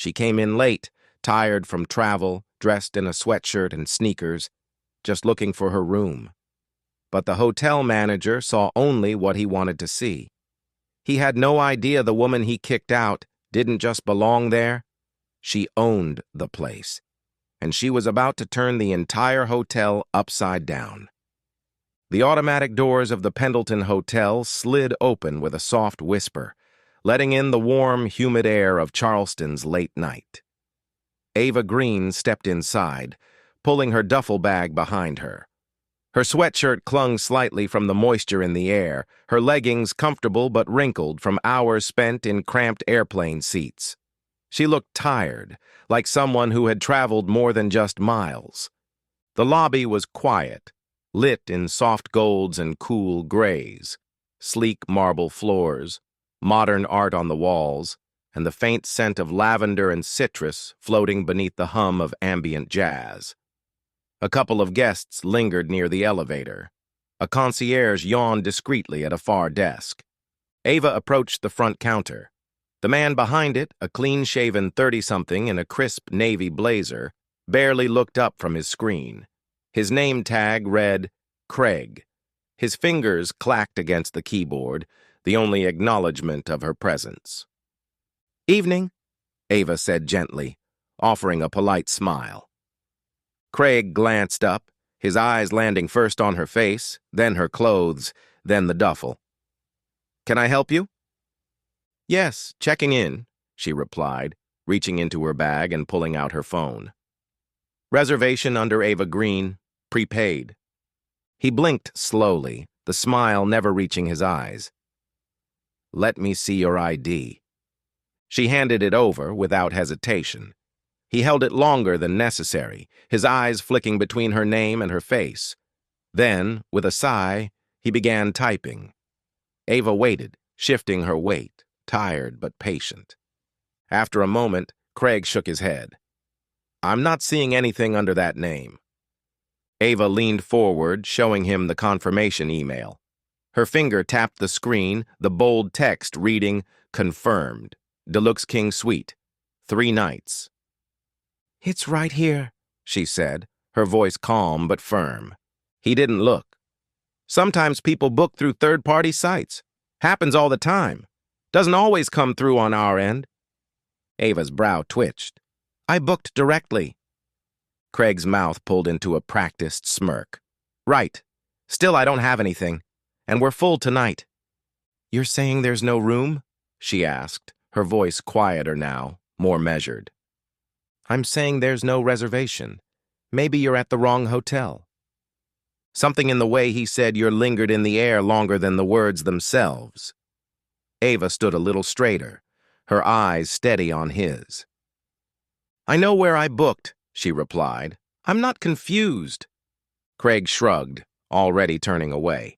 She came in late, tired from travel, dressed in a sweatshirt and sneakers, just looking for her room. But the hotel manager saw only what he wanted to see. He had no idea the woman he kicked out didn't just belong there. She owned the place, and she was about to turn the entire hotel upside down. The automatic doors of the Pendleton Hotel slid open with a soft whisper, letting in the warm, humid air of Charleston's late night. Ava Green stepped inside, pulling her duffel bag behind her. Her sweatshirt clung slightly from the moisture in the air, her leggings comfortable but wrinkled from hours spent in cramped airplane seats. She looked tired, like someone who had traveled more than just miles. The lobby was quiet, lit in soft golds and cool grays, sleek marble floors, modern art on the walls, and the faint scent of lavender and citrus floating beneath the hum of ambient jazz. A couple of guests lingered near the elevator. A concierge yawned discreetly at a far desk. Ava approached the front counter. The man behind it, a clean-shaven 30-something in a crisp navy blazer, barely looked up from his screen. His name tag read, Craig. His fingers clacked against the keyboard, the only acknowledgement of her presence. "Evening," Ava said gently, offering a polite smile. Craig glanced up, his eyes landing first on her face, then her clothes, then the duffel. "Can I help you?" "Yes, checking in," she replied, reaching into her bag and pulling out her phone. "Reservation under Ava Green, prepaid." He blinked slowly, the smile never reaching his eyes. "Let me see your ID." She handed it over without hesitation. He held it longer than necessary, his eyes flicking between her name and her face. Then, with a sigh, he began typing. Ava waited, shifting her weight, tired but patient. After a moment, Craig shook his head. "I'm not seeing anything under that name." Ava leaned forward, showing him the confirmation email. Her finger tapped the screen, the bold text reading, "Confirmed. Deluxe King Suite. 3 nights." "It's right here," she said, her voice calm but firm. He didn't look. "Sometimes people book through third-party sites. Happens all the time. Doesn't always come through on our end." Ava's brow twitched. "I booked directly." Craig's mouth pulled into a practiced smirk. "Right. Still, I don't have anything. And we're full tonight." "You're saying there's no room?" she asked, her voice quieter now, more measured. "I'm saying there's no reservation. Maybe you're at the wrong hotel." Something in the way he said "you're" lingered in the air longer than the words themselves. Ava stood a little straighter, her eyes steady on his. "I know where I booked," she replied. "I'm not confused." Craig shrugged, already turning away.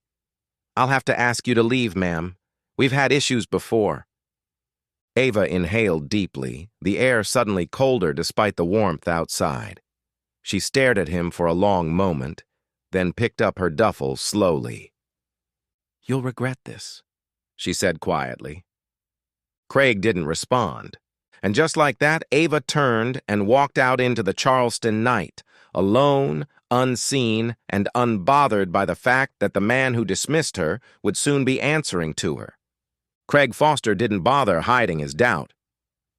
"I'll have to ask you to leave, ma'am. We've had issues before." Ava inhaled deeply, the air suddenly colder despite the warmth outside. She stared at him for a long moment, then picked up her duffel slowly. "You'll regret this," she said quietly. Craig didn't respond, and just like that, Ava turned and walked out into the Charleston night, alone, unseen, and unbothered by the fact that the man who dismissed her would soon be answering to her. Craig Foster didn't bother hiding his doubt.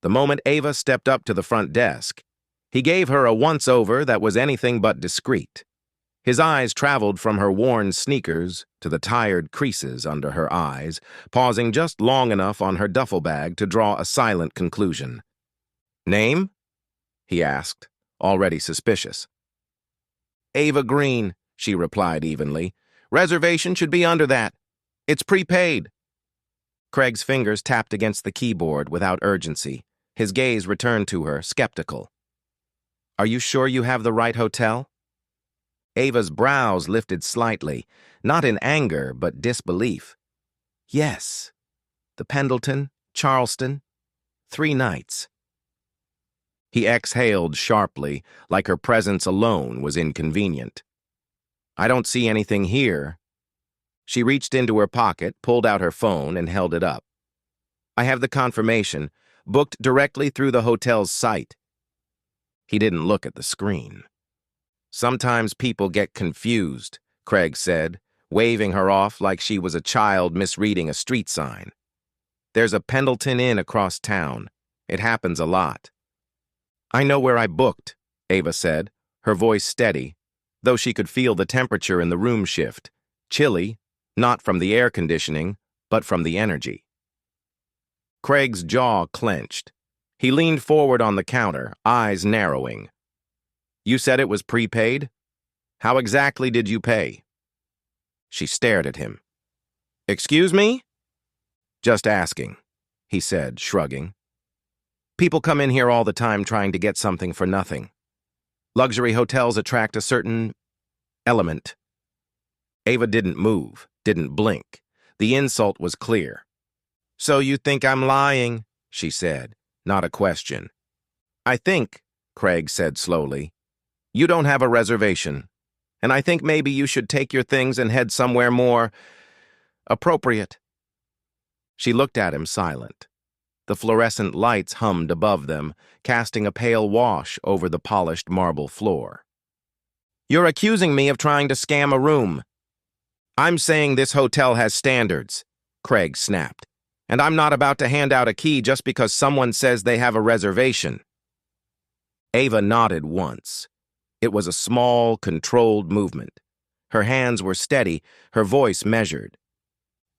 The moment Ava stepped up to the front desk, he gave her a once-over that was anything but discreet. His eyes traveled from her worn sneakers to the tired creases under her eyes, pausing just long enough on her duffel bag to draw a silent conclusion. "Name?" he asked, already suspicious. "Ava Green," she replied evenly. "Reservation should be under that. It's prepaid." Craig's fingers tapped against the keyboard without urgency. His gaze returned to her, skeptical. "Are you sure you have the right hotel?" Ava's brows lifted slightly, not in anger but disbelief. "Yes. The Pendleton, Charleston, 3 nights." He exhaled sharply, like her presence alone was inconvenient. "I don't see anything here." She reached into her pocket, pulled out her phone, and held it up. "I have the confirmation. booked directly through the hotel's site. He didn't look at the screen. Sometimes people get confused, Craig said, waving her off like she was a child misreading a street sign. There's a Pendleton Inn across town. It happens a lot. I know where I booked, Ava said, her voice steady, though she could feel the temperature in the room shift. Chilly, not from the air conditioning, but from the energy. Craig's jaw clenched. He leaned forward on the counter, eyes narrowing. You said it was prepaid? How exactly did you pay? She stared at him. Excuse me? Just asking, he said, shrugging. People come in here all the time trying to get something for nothing. Luxury hotels attract a certain element. Ava didn't move, didn't blink. The insult was clear. So you think I'm lying, she said, not a question. I think, Craig said slowly, you don't have a reservation, and I think maybe you should take your things and head somewhere more appropriate. She looked at him silent. The fluorescent lights hummed above them, casting a pale wash over the polished marble floor. You're accusing me of trying to scam a room. I'm saying this hotel has standards, Craig snapped, and I'm not about to hand out a key just because someone says they have a reservation. Ava nodded once. It was a small, controlled movement. Her hands were steady, her voice measured.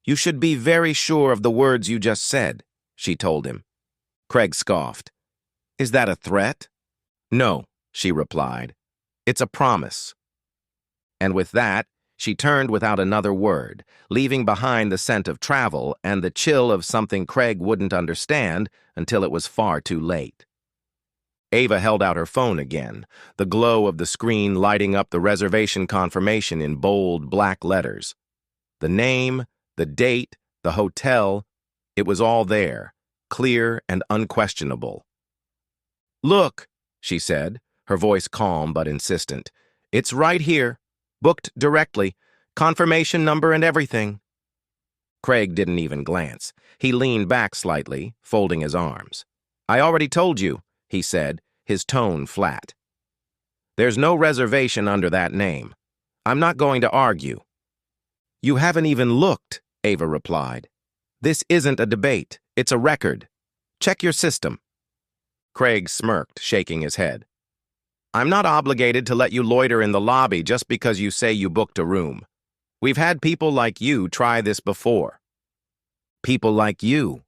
You should be very sure of the words you just said, she told him. Craig scoffed. Is that a threat? No, she replied. It's a promise. And with that, she turned without another word, leaving behind the scent of travel and the chill of something Craig wouldn't understand until it was far too late. Ava held out her phone again, the glow of the screen lighting up the reservation confirmation in bold black letters. The name, the date, the hotel, it was all there, clear and unquestionable. Look, she said, her voice calm but insistent. It's right here, booked directly, confirmation number and everything. Craig didn't even glance. He leaned back slightly, folding his arms. I already told you, he said, his tone flat. There's no reservation under that name. I'm not going to argue. You haven't even looked, Ava replied. This isn't a debate. It's a record. Check your system. Craig smirked, shaking his head. I'm not obligated to let you loiter in the lobby just because you say you booked a room. We've had people like you try this before. People like you.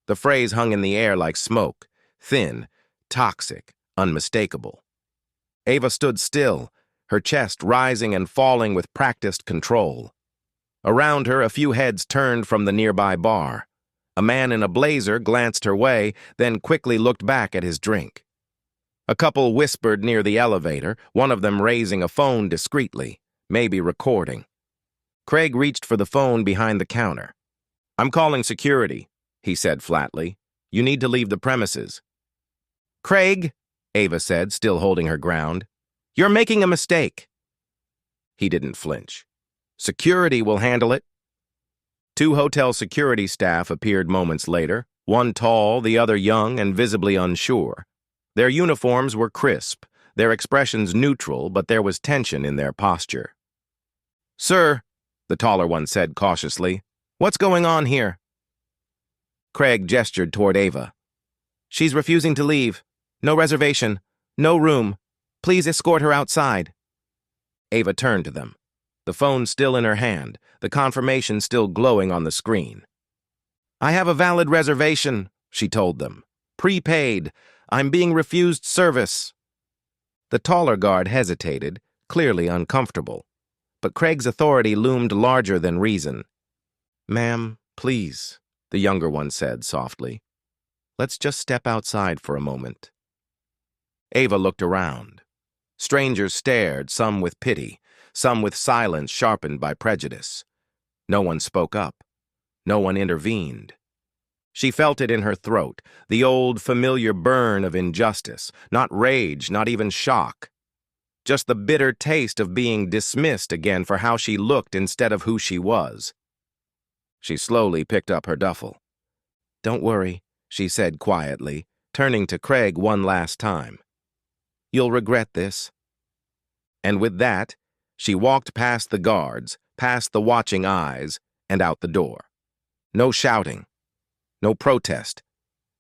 The phrase hung in the air like smoke, thin, toxic, unmistakable. Ava stood still, her chest rising and falling with practiced control. Around her, a few heads turned from the nearby bar. A man in a blazer glanced her way, then quickly looked back at his drink. A couple whispered near the elevator, one of them raising a phone discreetly, maybe recording. Craig reached for the phone behind the counter. I'm calling security, he said flatly. You need to leave the premises. Craig, Ava said, still holding her ground, you're making a mistake. He didn't flinch. Security will handle it. Two hotel security staff appeared moments later, one tall, the other young and visibly unsure. Their uniforms were crisp, their expressions neutral, but there was tension in their posture. Sir, the taller one said cautiously, what's going on here? Craig gestured toward Ava. She's refusing to leave. No reservation. No room. Please escort her outside. Ava turned to them, the phone still in her hand, the confirmation still glowing on the screen. I have a valid reservation, she told them. Prepaid. I'm being refused service. The taller guard hesitated, clearly uncomfortable. But Craig's authority loomed larger than reason. Ma'am, please, the younger one said softly. Let's just step outside for a moment. Ava looked around. Strangers stared, some with pity, some with silence sharpened by prejudice. No one spoke up. No one intervened. She felt it in her throat, the old familiar burn of injustice, not rage, not even shock. Just the bitter taste of being dismissed again for how she looked instead of who she was. She slowly picked up her duffel. Don't worry, she said quietly, turning to Craig one last time. "You'll regret this." And with that, she walked past the guards, past the watching eyes, and out the door. No shouting, no protest,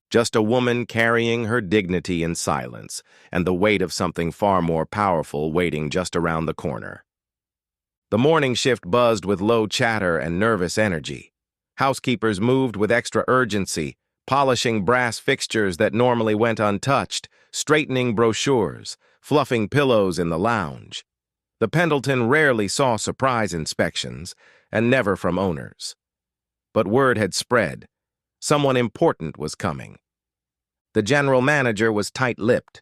just a woman carrying her dignity in silence and the weight of something far more powerful waiting just around the corner. The morning shift buzzed with low chatter and nervous energy. Housekeepers moved with extra urgency, polishing brass fixtures that normally went untouched, straightening brochures, fluffing pillows in the lounge. The Pendleton rarely saw surprise inspections, and never from owners. But word had spread. Someone important was coming. The general manager was tight-lipped,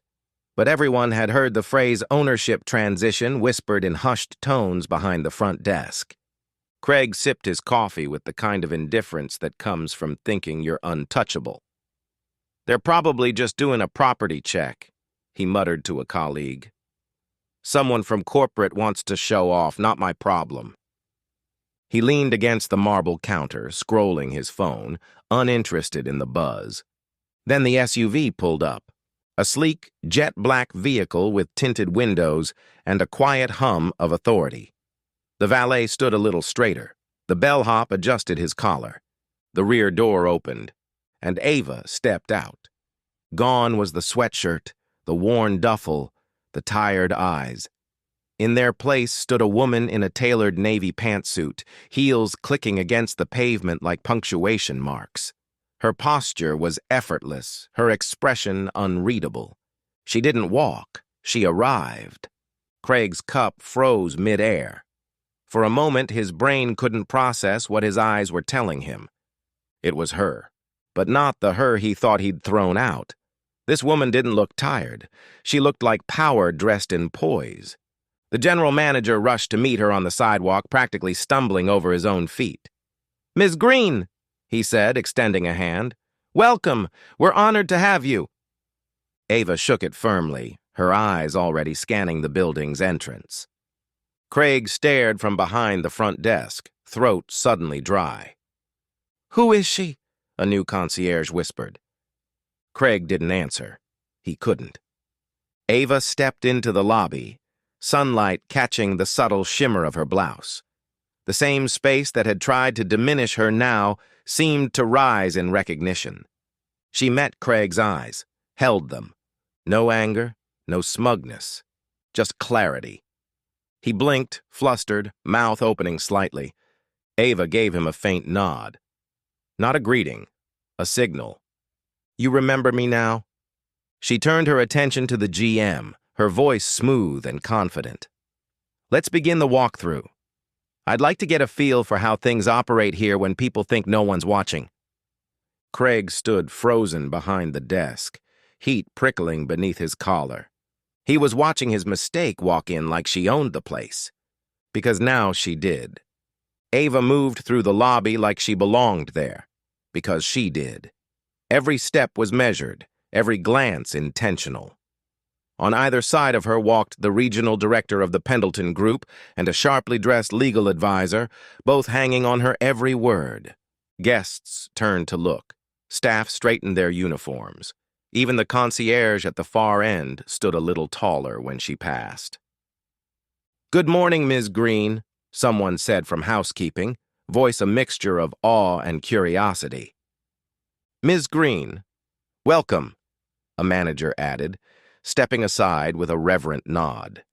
but everyone had heard the phrase ownership transition whispered in hushed tones behind the front desk. Craig sipped his coffee with the kind of indifference that comes from thinking you're untouchable. "They're probably just doing a property check," he muttered to a colleague. "Someone from corporate wants to show off, not my problem." He leaned against the marble counter, scrolling his phone, uninterested in the buzz. Then the SUV pulled up, a sleek, jet-black vehicle with tinted windows and a quiet hum of authority. The valet stood a little straighter. The bellhop adjusted his collar. The rear door opened, and Ava stepped out. Gone was the sweatshirt, the worn duffel, the tired eyes. In their place stood a woman in a tailored navy pantsuit, heels clicking against the pavement like punctuation marks. Her posture was effortless, her expression unreadable. She didn't walk, she arrived. Craig's cup froze mid-air. For a moment, his brain couldn't process what his eyes were telling him. It was her, but not the her he thought he'd thrown out. This woman didn't look tired. She looked like power dressed in poise. The general manager rushed to meet her on the sidewalk, practically stumbling over his own feet. "Ms. Green," he said, extending a hand. "Welcome. We're honored to have you." Ava shook it firmly, her eyes already scanning the building's entrance. Craig stared from behind the front desk, throat suddenly dry. "Who is she?" a new concierge whispered. Craig didn't answer. He couldn't. Ava stepped into the lobby, sunlight catching the subtle shimmer of her blouse. The same space that had tried to diminish her now seemed to rise in recognition. She met Craig's eyes, held them. No anger, no smugness, just clarity. He blinked, flustered, mouth opening slightly. Ava gave him a faint nod. Not a greeting, a signal. "You remember me now?" She turned her attention to the GM, her voice smooth and confident. "Let's begin the walkthrough. I'd like to get a feel for how things operate here when people think no one's watching." Craig stood frozen behind the desk, heat prickling beneath his collar. He was watching his mistake walk in like she owned the place. Because now she did. Ava moved through the lobby like she belonged there. Because she did. Every step was measured, every glance intentional. On either side of her walked the regional director of the Pendleton Group and a sharply dressed legal advisor, both hanging on her every word. Guests turned to look. Staff straightened their uniforms. Even the concierge at the far end stood a little taller when she passed. "Good morning, Ms. Green," someone said from housekeeping, voice a mixture of awe and curiosity. "Ms. Green, welcome," a manager added, stepping aside with a reverent nod.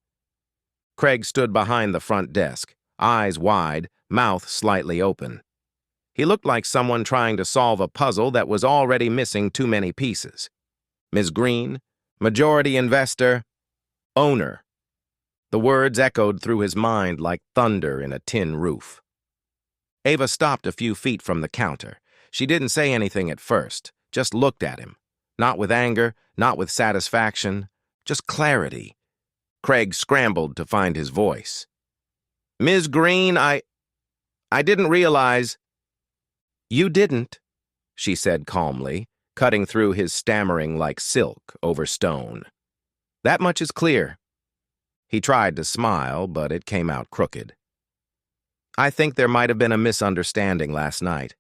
Craig stood behind the front desk, eyes wide, mouth slightly open. He looked like someone trying to solve a puzzle that was already missing too many pieces. Ms. Green, majority investor, owner. The words echoed through his mind like thunder in a tin roof. Ava stopped a few feet from the counter. She didn't say anything at first, just looked at him. Not with anger, not with satisfaction, just clarity. Craig scrambled to find his voice. "Ms. Green, I didn't realize—" "You didn't," she said calmly, cutting through his stammering like silk over stone. "That much is clear." He tried to smile, but it came out crooked. "I think there might have been a misunderstanding last night.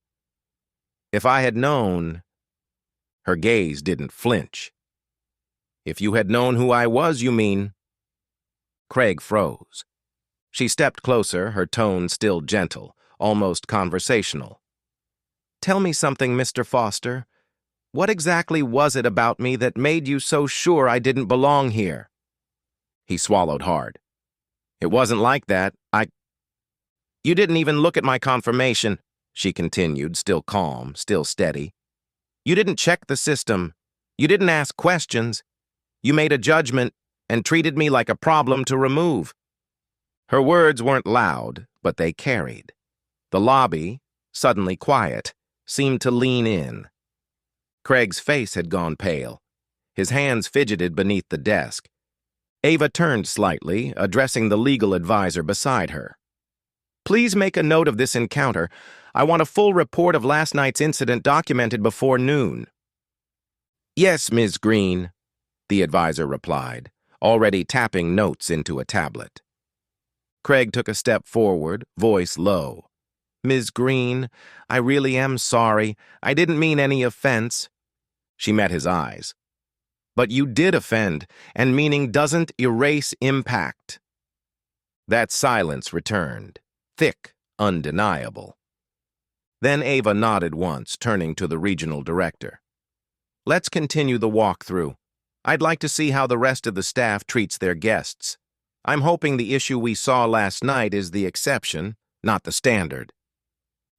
If I had known—" Her gaze didn't flinch. "If you had known who I was, you mean?" Craig froze. She stepped closer, her tone still gentle, almost conversational. "Tell me something, Mr. Foster. What exactly was it about me that made you so sure I didn't belong here?" He swallowed hard. "It wasn't like that. You didn't even look at my confirmation," she continued, still calm, still steady. "You didn't check the system. You didn't ask questions. You made a judgment and treated me like a problem to remove." Her words weren't loud, but they carried. The lobby, suddenly quiet, seemed to lean in. Craig's face had gone pale. His hands fidgeted beneath the desk. Ava turned slightly, addressing the legal advisor beside her. "Please make a note of this encounter. I want a full report of last night's incident documented before noon." "Yes, Ms. Green," the advisor replied, already tapping notes into a tablet. Craig took a step forward, voice low. "Ms. Green, I really am sorry. I didn't mean any offense." She met his eyes. "But you did offend, and meaning doesn't erase impact." That silence returned, thick, undeniable. Then Ava nodded once, turning to the regional director. "Let's continue the walkthrough. I'd like to see how the rest of the staff treats their guests. I'm hoping the issue we saw last night is the exception, not the standard."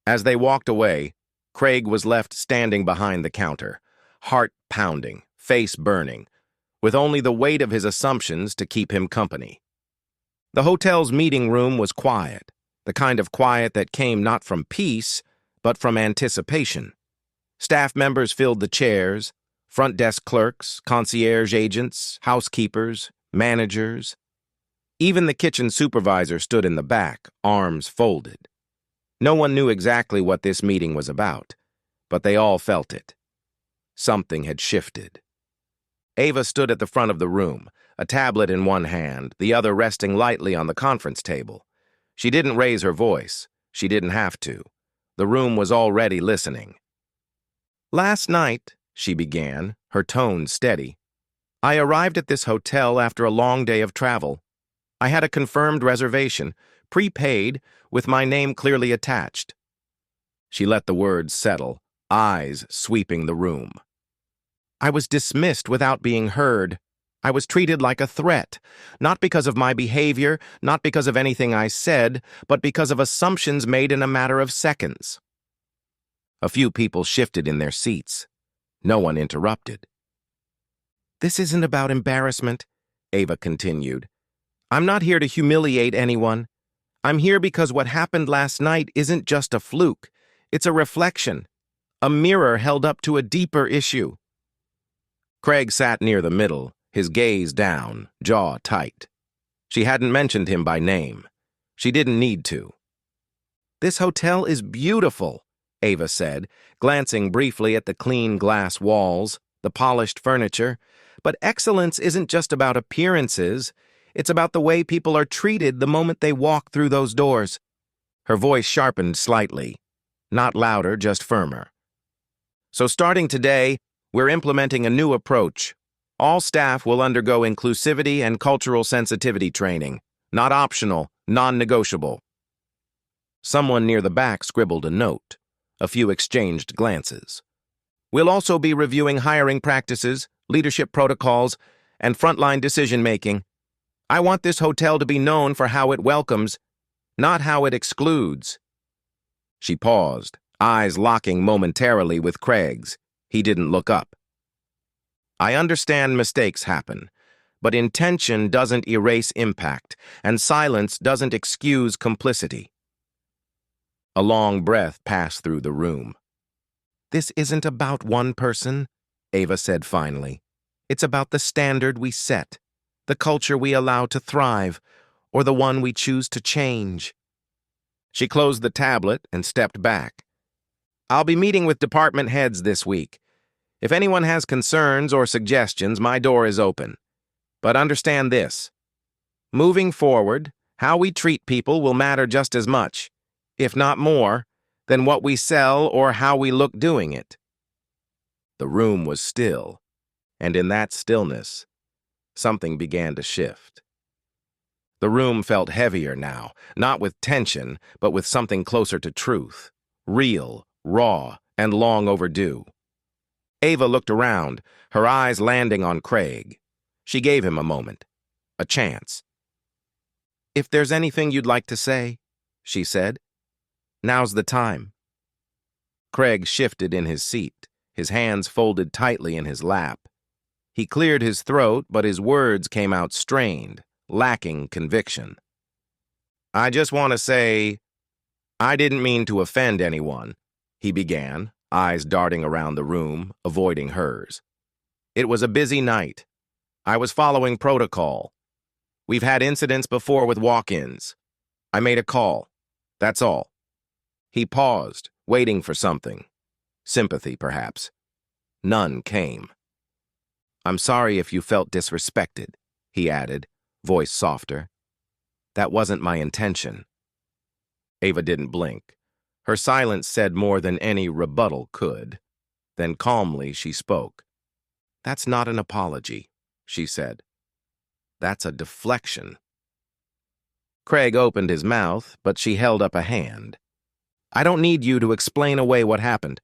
As they walked away, Craig was left standing behind the counter, heart pounding, face burning, with only the weight of his assumptions to keep him company. The hotel's meeting room was quiet, the kind of quiet that came not from peace, but from anticipation. Staff members filled the chairs, front desk clerks, concierge agents, housekeepers, managers. Even the kitchen supervisor stood in the back, arms folded. No one knew exactly what this meeting was about, but they all felt it. Something had shifted. Ava stood at the front of the room, a tablet in one hand, the other resting lightly on the conference table. She didn't raise her voice. She didn't have to. The room was already listening. "Last night," she began, her tone steady, "I arrived at this hotel after a long day of travel. I had a confirmed reservation, prepaid, with my name clearly attached." She let the words settle, eyes sweeping the room. "I was dismissed without being heard. I was treated like a threat, not because of my behavior, not because of anything I said, but because of assumptions made in a matter of seconds." A few people shifted in their seats. No one interrupted. "This isn't about embarrassment," Ava continued. "I'm not here to humiliate anyone. I'm here because what happened last night isn't just a fluke. It's a reflection, a mirror held up to a deeper issue." Craig sat near the middle, his gaze down, jaw tight. She hadn't mentioned him by name. She didn't need to. "This hotel is beautiful," Ava said, glancing briefly at the clean glass walls, the polished furniture. "But excellence isn't just about appearances. It's about the way people are treated the moment they walk through those doors." Her voice sharpened slightly. Not louder, just firmer. "So starting today, we're implementing a new approach. All staff will undergo inclusivity and cultural sensitivity training. Not optional, non-negotiable." Someone near the back scribbled a note. A few exchanged glances. "We'll also be reviewing hiring practices, leadership protocols, and frontline decision-making. I want this hotel to be known for how it welcomes, not how it excludes." She paused, eyes locking momentarily with Craig's. He didn't look up. "I understand mistakes happen, but intention doesn't erase impact, and silence doesn't excuse complicity." A long breath passed through the room. "This isn't about one person," Ava said finally. "It's about the standard we set, the culture we allow to thrive, or the one we choose to change." She closed the tablet and stepped back. "I'll be meeting with department heads this week. If anyone has concerns or suggestions, my door is open. But understand this. Moving forward, how we treat people will matter just as much, if not more, than what we sell or how we look doing it." The room was still, and in that stillness, something began to shift. The room felt heavier now, not with tension, but with something closer to truth. Real, raw, and long overdue. Ava looked around, her eyes landing on Craig. She gave him a moment, a chance. "If there's anything you'd like to say," she said, "now's the time." Craig shifted in his seat, his hands folded tightly in his lap. He cleared his throat, but his words came out strained, lacking conviction. "I just want to say, I didn't mean to offend anyone," he began, eyes darting around the room, avoiding hers. "It was a busy night. I was following protocol. We've had incidents before with walk-ins. I made a call. That's all." He paused, waiting for something. Sympathy, perhaps. None came. "I'm sorry if you felt disrespected," he added, voice softer. "That wasn't my intention." Ava didn't blink. Her silence said more than any rebuttal could. Then calmly she spoke. "That's not an apology," she said. "That's a deflection." Craig opened his mouth, but she held up a hand. "I don't need you to explain away what happened.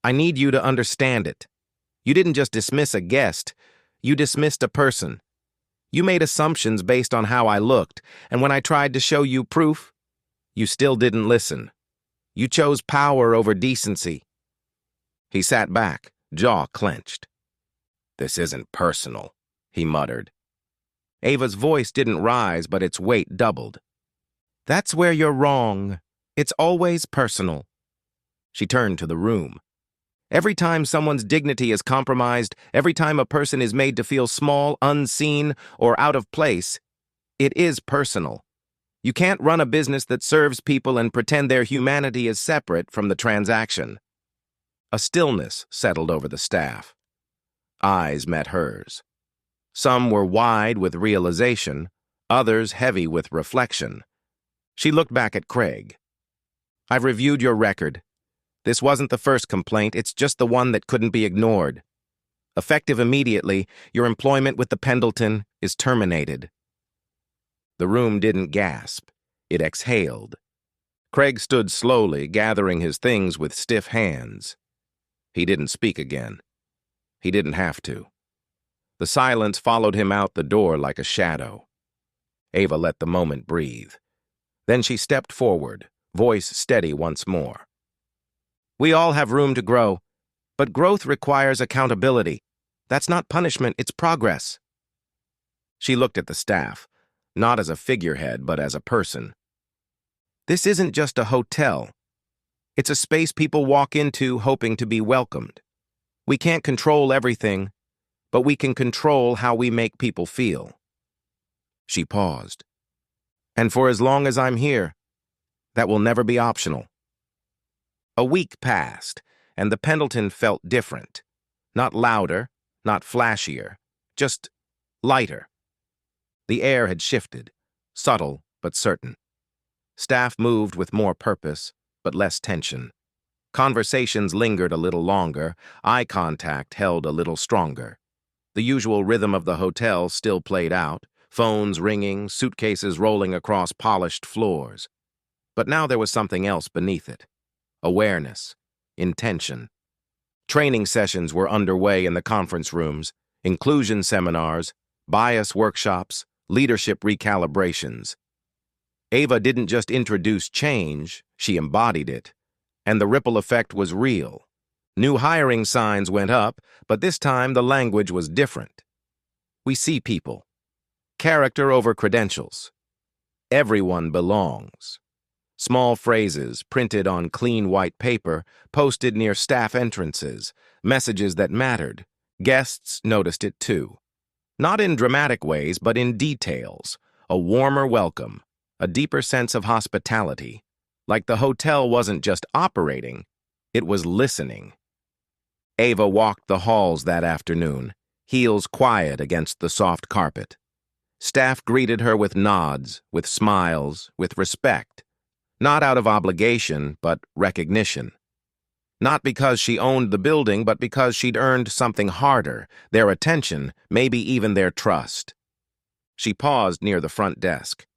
I need you to understand it. You didn't just dismiss a guest, you dismissed a person. You made assumptions based on how I looked, and when I tried to show you proof, you still didn't listen. You chose power over decency." He sat back, jaw clenched. "This isn't personal," he muttered. Ava's voice didn't rise, but its weight doubled. "That's where you're wrong. It's always personal." She turned to the room. "Every time someone's dignity is compromised, every time a person is made to feel small, unseen, or out of place, it is personal. You can't run a business that serves people and pretend their humanity is separate from the transaction." A stillness settled over the staff. Eyes met hers. Some were wide with realization, others heavy with reflection. She looked back at Craig. "I've reviewed your record. This wasn't the first complaint, it's just the one that couldn't be ignored. Effective immediately, your employment with the Pendleton is terminated." The room didn't gasp. It exhaled. Craig stood slowly, gathering his things with stiff hands. He didn't speak again. He didn't have to. The silence followed him out the door like a shadow. Ava let the moment breathe. Then she stepped forward, voice steady once more. "We all have room to grow, but growth requires accountability. That's not punishment, it's progress." She looked at the staff, not as a figurehead, but as a person. "This isn't just a hotel. It's a space people walk into hoping to be welcomed. We can't control everything, but we can control how we make people feel." She paused. "And for as long as I'm here, that will never be optional." A week passed, and the Pendleton felt different. Not louder, not flashier, just lighter. The air had shifted, subtle but certain. Staff moved with more purpose, but less tension. Conversations lingered a little longer, eye contact held a little stronger. The usual rhythm of the hotel still played out, phones ringing, suitcases rolling across polished floors. But now there was something else beneath it. Awareness, intention. Training sessions were underway in the conference rooms, inclusion seminars, bias workshops, leadership recalibrations. Ava didn't just introduce change, she embodied it. And the ripple effect was real. New hiring signs went up, but this time the language was different. We see people. Character over credentials. Everyone belongs. Small phrases printed on clean white paper, posted near staff entrances, messages that mattered. Guests noticed it too. Not in dramatic ways, but in details. A warmer welcome, a deeper sense of hospitality. Like the hotel wasn't just operating, it was listening. Ava walked the halls that afternoon, heels quiet against the soft carpet. Staff greeted her with nods, with smiles, with respect. Not out of obligation, but recognition. Not because she owned the building, but because she'd earned something harder, their attention, maybe even their trust. She paused near the front desk.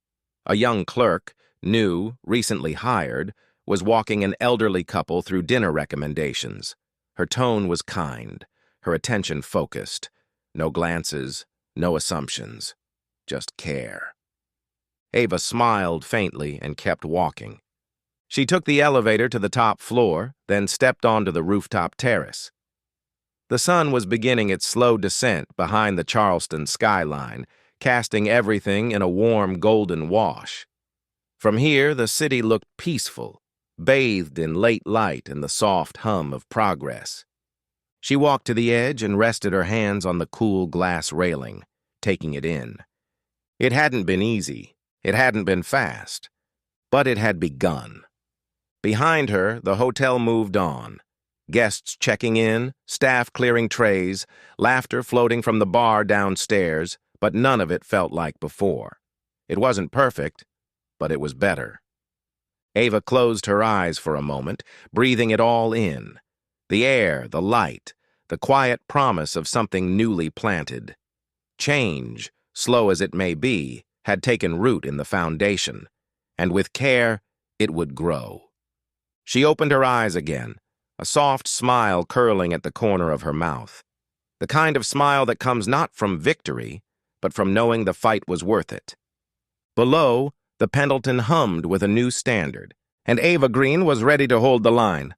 A young clerk, new, recently hired, was walking an elderly couple through dinner recommendations. Her tone was kind, her attention focused. No glances, no assumptions, just care. Ava smiled faintly and kept walking. She took the elevator to the top floor, then stepped onto the rooftop terrace. The sun was beginning its slow descent behind the Charleston skyline, casting everything in a warm golden wash. From here, the city looked peaceful, bathed in late light and the soft hum of progress. She walked to the edge and rested her hands on the cool glass railing, taking it in. It hadn't been easy, it hadn't been fast, but it had begun. Behind her, the hotel moved on. Guests checking in, staff clearing trays, laughter floating from the bar downstairs, but none of it felt like before. It wasn't perfect, but it was better. Ava closed her eyes for a moment, breathing it all in. The air, the light, the quiet promise of something newly planted. Change, slow as it may be, had taken root in the foundation, and with care, it would grow. She opened her eyes again, a soft smile curling at the corner of her mouth. The kind of smile that comes not from victory, but from knowing the fight was worth it. Below, the Pendleton hummed with a new standard, and Ava Green was ready to hold the line.